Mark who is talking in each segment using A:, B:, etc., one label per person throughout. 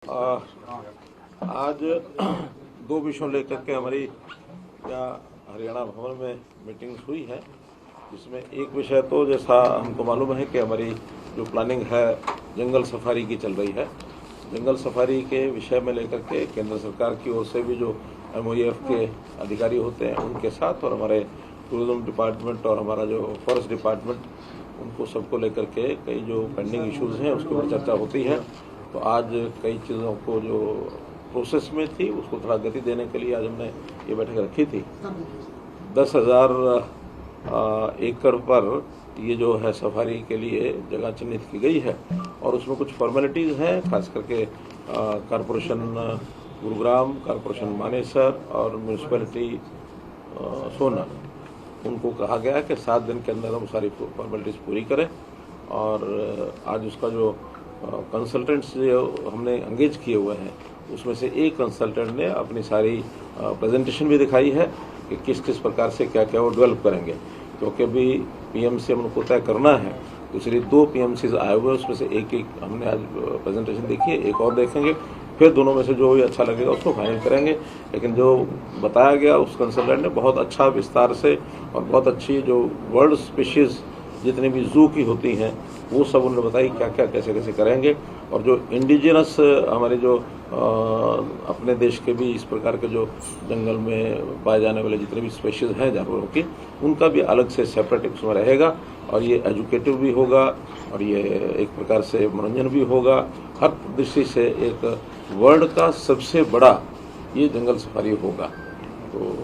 A: आ, आज दो विषयों लेकर के हमारी हरियाणा भवन में मीटिंग्स हुई है, जिसमें एक विषय तो जैसा हमको मालूम है कि हमारी जो प्लानिंग है जंगल सफारी की चल रही है। जंगल सफारी के विषय में लेकर के केंद्र सरकार की ओर से भी जो MOEF के अधिकारी होते हैं उनके साथ और हमारे टूरिज्म डिपार्टमेंट और हमारा जो फॉरेस्ट डिपार्टमेंट, उनको सबको लेकर के कई जो पेंडिंग इश्यूज़ हैं उसके ऊपर चर्चा होती है। तो आज कई चीज़ों को जो प्रोसेस में थी उसको थोड़ा गति देने के लिए आज हमने ये बैठक रखी थी। 10,000 एकड़ पर ये जो है सफारी के लिए जगह चिन्हित की गई है और उसमें कुछ फॉर्मेलिटीज़ हैं, खास करके कॉरपोरेशन गुरुग्राम, कॉरपोरेशन मानेसर और म्यूनसिपैलिटी सोना, उनको कहा गया है कि 7 दिन के अंदर हम सारी फॉर्मेलिटीज़ पूरी करें। और आज उसका जो कंसल्टेंट्स जो हमने एंगेज किए हुए हैं उसमें से एक कंसल्टेंट ने अपनी सारी प्रेजेंटेशन भी दिखाई है कि किस किस प्रकार से क्या क्या वो डेवलप करेंगे, क्योंकि अभी PMC हमको तय करना है। दूसरी 2 PMCs आए हुए उसमें से एक हमने आज प्रेजेंटेशन देखी है, एक और देखेंगे, फिर दोनों में से जो भी अच्छा लगेगा उसको फाइनल करेंगे। लेकिन जो बताया गया उस कंसल्टेंट ने बहुत अच्छा विस्तार से और बहुत अच्छी जो वर्ल्ड स्पीशीज़ जितनी भी जू की होती हैं वो सब उन्होंने बताई क्या क्या कैसे कैसे करेंगे। और जो इंडिजिनस हमारे जो अपने देश के भी इस प्रकार के जो जंगल में पाए जाने वाले जितने भी स्पीशीज़ हैं जानवरों की, उनका भी अलग से सेपरेट उसमें रहेगा। और ये एजुकेटिव भी होगा और ये एक प्रकार से मनोरंजन भी होगा। हर दृष्टि से एक वर्ल्ड का सबसे बड़ा ये जंगल सफारी होगा। तो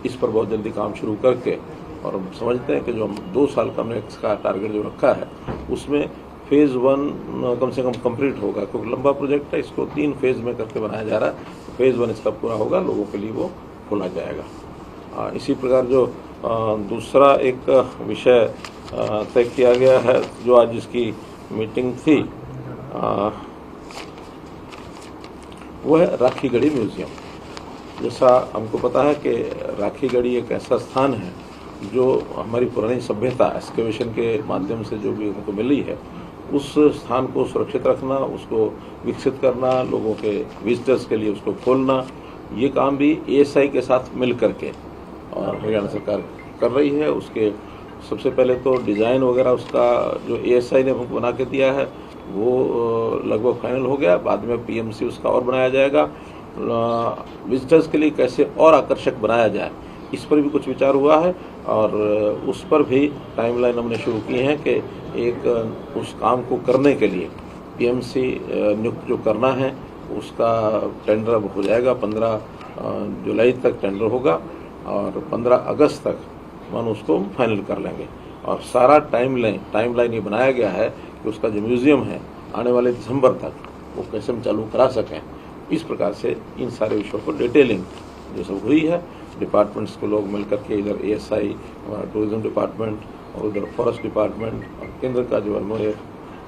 A: इस पर बहुत जल्दी काम शुरू करके, और हम समझते हैं कि जो हम 2 साल का हमने इसका टारगेट जो रखा है उसमें फेज़ 1 कम से कम कंप्लीट होगा, क्योंकि लंबा प्रोजेक्ट है, इसको 3 फेज़ में करके बनाया जा रहा है। तो फेज़ 1 इसका पूरा होगा, लोगों के लिए वो खोला जाएगा। इसी प्रकार जो दूसरा एक विषय तय किया गया है, जो आज इसकी मीटिंग थी, वो है राखीगढ़ी म्यूज़ियम। जैसा हमको पता है कि राखीगढ़ी एक ऐसा स्थान है जो हमारी पुरानी सभ्यता एक्सकेवेशन के माध्यम से जो भी हमको मिली है, उस स्थान को सुरक्षित रखना, उसको विकसित करना, लोगों के विजिटर्स के लिए उसको खोलना, ये काम भी ASI के साथ मिल करके और हरियाणा सरकार कर रही है। उसके सबसे पहले तो डिज़ाइन वगैरह उसका जो ASI ने हमको बना के दिया है वो लगभग फाइनल हो गया। बाद में PMC उसका और बनाया जाएगा। विजिटर्स के लिए कैसे और आकर्षक बनाया जाए, इस पर भी कुछ विचार हुआ है और उस पर भी टाइमलाइन हमने शुरू की है कि एक उस काम को करने के लिए PMC नियुक्त जो करना है उसका टेंडर अब हो जाएगा। 15 जुलाई तक टेंडर होगा और 15 अगस्त तक हम उसको फाइनल कर लेंगे। और सारा टाइमलाइन ये बनाया गया है कि उसका जो म्यूज़ियम है आने वाले दिसंबर तक वो कैसे हम चालू करा सकें। इस प्रकार से इन सारे विषयों को डिटेलिंग जो सब हुई है, डिपार्टमेंट्स को लोग मिलकर के, इधर ASI, हमारा टूरिज्म डिपार्टमेंट और उधर फॉरेस्ट डिपार्टमेंट और केंद्र का जो MOEF,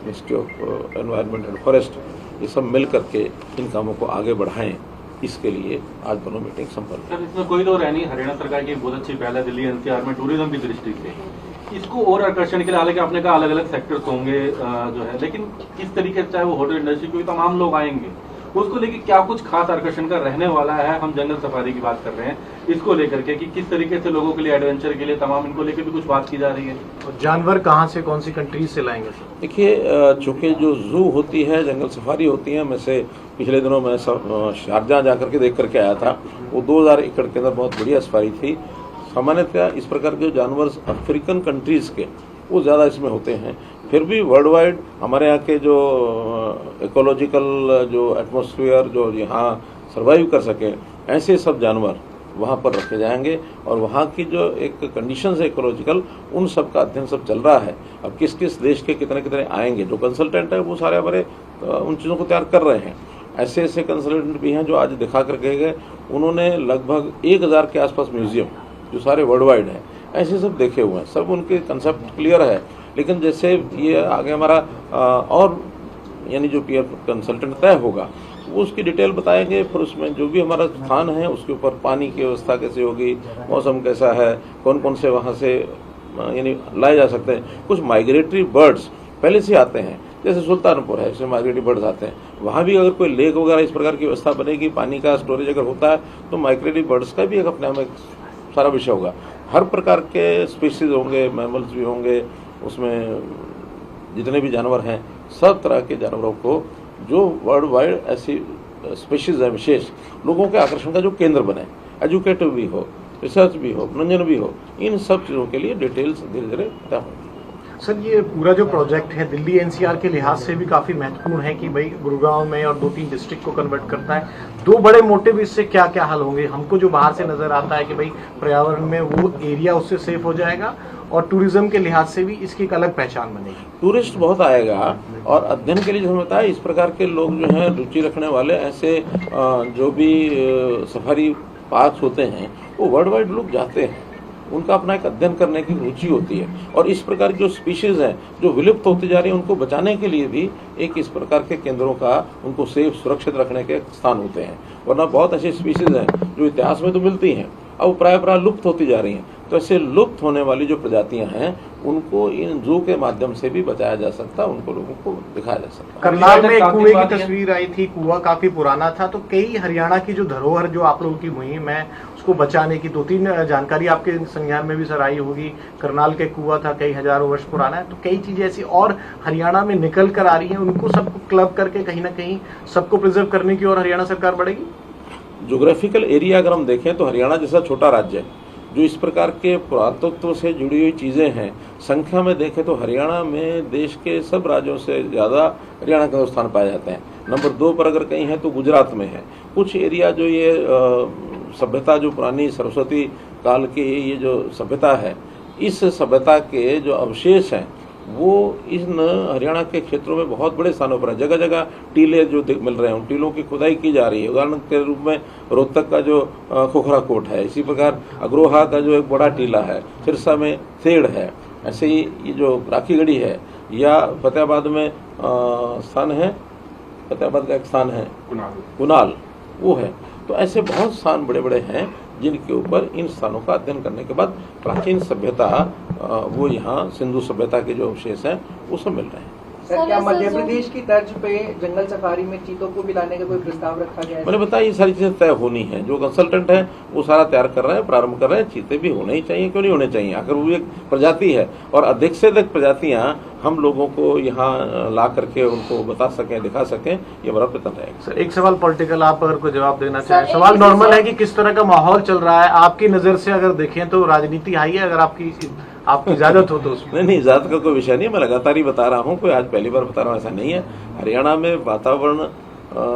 A: ministry of environment and forest, ये सब मिल करके इन कामों को आगे बढ़ाएं, इसके लिए आज दोनों मीटिंग संपन्न।
B: सर, इसमें कोई दो नहीं, हरियाणा सरकार की बहुत अच्छी पहल है दिल्ली NCR में टूरिज्म की दृष्टि से। इसको और आकर्षण के लिए हालांकि आपने कहा अलग अलग सेक्टर्स होंगे जो है, लेकिन किस तरीके से, चाहे वो होटल इंडस्ट्री, क्योंकि तमाम लोग आएंगे, उसको लेके क्या कुछ खास आकर्षण का रहने वाला है। हम जंगल सफारी की बात कर रहे हैं, इसको लेकर के कि किस तरीके से लोगों के लिए एडवेंचर के लिए तमाम इनको लेकर भी कुछ बात की जा रही है।
C: और जानवर कहाँ से, कौन सी कंट्रीज से लाएंगे?
A: देखिए, चूँकि जो जू होती है, जंगल सफारी होती है, मैं से पिछले दिनों मैं शारजाह जाकर के देख करके आया था, वो 2000 एकड़ के अंदर बहुत बढ़िया सफारी थी। सामान्यतः इस प्रकार के जानवर अफ्रीकन कंट्रीज़ के वो ज़्यादा इसमें होते हैं। फिर भी वर्ल्ड वाइड हमारे यहाँ के जो इकोलॉजिकल जो एटमॉस्फेयर जो यहाँ सर्वाइव कर सके, ऐसे सब जानवर वहाँ पर रखे जाएंगे। और वहाँ की जो एक कंडीशंस है इकोलॉजिकल, उन सब का अध्ययन सब चल रहा है। अब किस किस देश के कितने कितने आएंगे, जो कंसल्टेंट है वो सारे हमारे उन चीज़ों को तैयार कर रहे हैं। ऐसे ऐसे कंसल्टेंट भी हैं जो आज दिखा कर गए, उन्होंने लगभग 1000 के आसपास म्यूज़ियम जो सारे वर्ल्ड वाइड हैं ऐसे सब देखे हुए हैं, सब उनके कंसेप्ट क्लियर है। लेकिन जैसे ये आगे हमारा और यानी जो पीयर कंसल्टेंट तय होगा वो उसकी डिटेल बताएंगे। फिर उसमें जो भी हमारा स्थान है उसके ऊपर पानी की व्यवस्था कैसे होगी, मौसम कैसा है, कौन कौन से वहाँ से यानी लाए जा सकते हैं। कुछ माइग्रेटरी बर्ड्स पहले से आते हैं, जैसे सुल्तानपुर है, इसमें माइग्रेटरी बर्ड्स आते हैं, वहाँ भी अगर कोई लेक वगैरह इस प्रकार की व्यवस्था बनेगी, पानी का स्टोरेज अगर होता है, तो माइग्रेटरी बर्ड्स का भी एक अपने में सारा विषय होगा। हर प्रकार के स्पीसीज होंगे, मैमल्स भी होंगे, उसमें जितने भी जानवर हैं, सब तरह के जानवरों को जो वर्ल्ड वाइड ऐसी स्पीशीज है विशेष, लोगों के आकर्षण का जो केंद्र बने, एजुकेटिव भी हो, रिसर्च भी हो, मनोरंजन भी हो, इन सब चीज़ों के लिए डिटेल्स धीरे धीरे तय होंगी।
C: सर, ये पूरा जो प्रोजेक्ट है दिल्ली एनसीआर के लिहाज से भी काफी महत्वपूर्ण है कि भाई गुरुग्राम में और 2-3 डिस्ट्रिक्ट को कन्वर्ट करता है। दो बड़े मोटिव इससे क्या क्या हल होंगे? हमको जो बाहर से नजर आता है कि भाई पर्यावरण में वो एरिया उससे सेफ हो जाएगा, और टूरिज्म के लिहाज से भी इसकी एक अलग पहचान बनेगी।
A: टूरिस्ट बहुत आएगा, और अध्ययन के लिए जो होता है, इस प्रकार के लोग जो हैं रुचि रखने वाले, ऐसे जो भी सफारी पार्क होते हैं, वो वर्ल्ड वाइड लोग जाते हैं, उनका अपना एक अध्ययन करने की रुचि होती है। और इस प्रकार की जो स्पीशीज हैं जो विलुप्त होती जा रही हैं, उनको बचाने के लिए भी एक इस प्रकार के केंद्रों का उनको सेफ सुरक्षित रखने के स्थान होते हैं। वरना बहुत ऐसी स्पीशीज हैं जो इतिहास में तो मिलती हैं, अब प्राय लुप्त होती जा रही हैं। तो ऐसे लुप्त होने वाली जो प्रजातियां हैं, उनको इन जू के माध्यम से भी बचाया जा सकता है, उनको लोगों को दिखाया जा सकता है।
C: करनाल में एक कुएं की तस्वीर आई थी, कुआं काफी पुराना था, तो कई हरियाणा की जो धरोहर जो आप लोगों की मुहिम है उसको बचाने की 2-3 जानकारी आपके संज्ञान में भी सर आई होगी। करनाल के कुआं था, कई हजारों वर्ष पुराना है, तो कई चीजें ऐसी और हरियाणा में निकल कर आ रही हैं, उनको सबको क्लब करके कहीं ना कहीं सबको प्रिजर्व करने की ओर हरियाणा सरकार बढ़ेगी।
A: ज्योग्राफिकल एरिया अगर हम देखें तो हरियाणा जैसा छोटा राज्य है, जो इस प्रकार के पुरातत्व से जुड़ी हुई चीज़ें हैं, संख्या में देखें तो हरियाणा में देश के सब राज्यों से ज़्यादा हरियाणा का स्थान पाए जाते हैं। नंबर 2 पर अगर कहीं है तो गुजरात में है। कुछ एरिया जो ये सभ्यता जो पुरानी सरस्वती काल की ये जो सभ्यता है, इस सभ्यता के जो अवशेष हैं वो इन हरियाणा के क्षेत्रों में बहुत बड़े स्थानों पर है। जगह जगह टीले जो मिल रहे हैं, उन टीलों की खुदाई की जा रही है। उदाहरण के रूप में रोहतक का जो खोखरा कोट है, इसी प्रकार अग्रोहा का जो एक बड़ा टीला है, सिरसा में थेड़ है, ऐसे ही ये जो राखीगढ़ी है, या फतेहाबाद में स्थान है, फतेहाबाद का एक स्थान है कुनाल, वो है। तो ऐसे बहुत स्थान बड़े बड़े हैं जिनके ऊपर इन स्थानों का अध्ययन करने के बाद प्राचीन सभ्यता वो यहाँ सिंधु सभ्यता के जो अवशेष हैं वो सब मिल रहे हैं।
D: सर, क्या मध्य प्रदेश की तर्ज पे जंगल सफारी में चीतों को भी लाने का कोई प्रस्ताव रखा गया है?
A: मैंने बताया ये सारी चीजें तय होनी है। जो कंसल्टेंट है वो सारा तैयार कर रहे हैं, प्रारंभ कर रहे हैं। चीते भी होने ही चाहिए, क्यों नहीं होने चाहिए? आखिर वो एक प्रजाति है, और अधिक से अधिक प्रजातियां हम लोगों को यहाँ ला करके उनको बता सकें, दिखा सकें, ये बड़ा प्रयत्न रहेगा।
C: सर, एक सवाल पॉलिटिकल, आप अगर कोई जवाब देना चाहें। सवाल नॉर्मल है कि किस तरह का माहौल चल रहा है आपकी नजर से अगर देखें तो राजनीति हाई है, अगर आपकी इजाजत हो तो उसमें?
A: नहीं, इजाजत का कोई विषय नहीं, मैं लगातार ही बता रहा हूँ, कोई आज पहली बार बता रहा हूँ, ऐसा नहीं है। हरियाणा में वातावरण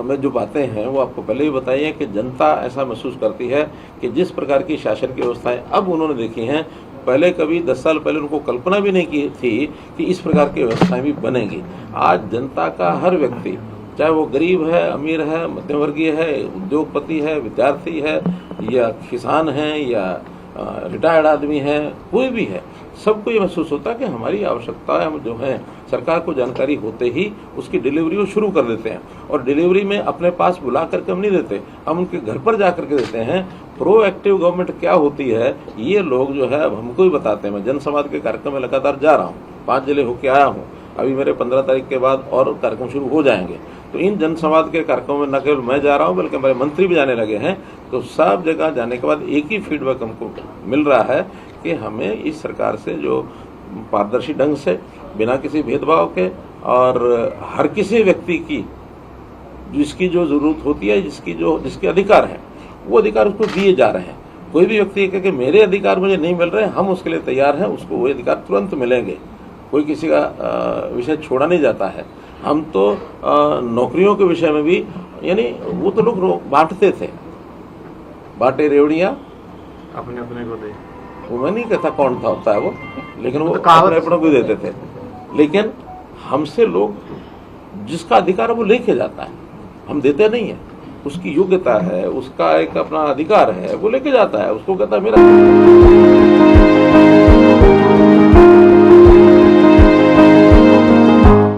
A: में जो बातें हैं वो आपको पहले ही बताई है कि जनता ऐसा महसूस करती है कि जिस प्रकार की शासन की व्यवस्थाएं अब उन्होंने देखी हैं, पहले कभी 10 साल पहले उनको कल्पना भी नहीं की थी कि इस प्रकार की व्यवस्थाएं भी बनेंगी। आज जनता का हर व्यक्ति, चाहे वो गरीब है, अमीर है, मध्यम वर्गीय है, उद्योगपति है, विद्यार्थी है, या किसान है, या रिटायर्ड आदमी है, कोई भी है, सबको ये महसूस होता है कि हमारी आवश्यकताएं जो हैं सरकार को जानकारी होते ही उसकी डिलीवरी वो शुरू कर देते हैं। और डिलीवरी में अपने पास बुला करके हम नहीं देते, हम उनके घर पर जा करके देते हैं। प्रोएक्टिव गवर्नमेंट क्या होती है ये लोग जो है अब हमको ही बताते हैं। मैं जनसंवाद के कार्यक्रम में लगातार जा रहा हूँ, 5 जिले होके आया हूँ, अभी मेरे 15 तारीख के बाद और कार्यक्रम शुरू हो जाएंगे। तो इन जनसंवाद के कार्यक्रमों में न केवल मैं जा रहा हूँ बल्कि हमारे मंत्री भी जाने लगे हैं। तो सब जगह जाने के बाद एक ही फीडबैक हमको मिल रहा है कि हमें इस सरकार से जो पारदर्शी ढंग से, बिना किसी भेदभाव के, और हर किसी व्यक्ति की जिसकी जो जरूरत होती है, जिसके अधिकार है, वो अधिकार उसको दिए जा रहे हैं। कोई भी व्यक्ति कहे कि मेरे अधिकार मुझे नहीं मिल रहे, हम उसके लिए तैयार हैं, उसको वो अधिकार तुरंत मिलेंगे। कोई किसी का विषय छोड़ा नहीं जाता है। हम तो नौकरियों के विषय में भी, यानी वो तो लोग बांटते थे, बांटे रेवड़ियाँ
C: अपने अपने को दे,
A: वो मैं नहीं कहता कौन था होता है वो, लेकिन वो
C: तो कहावत
A: अपने अपनों को देते थे। लेकिन हमसे लोग जिसका अधिकार है वो लेके जाता है, हम देते नहीं है। उसकी योग्यता है, उसका एक अपना अधिकार है, वो लेके जाता है, उसको कहता है मेरा।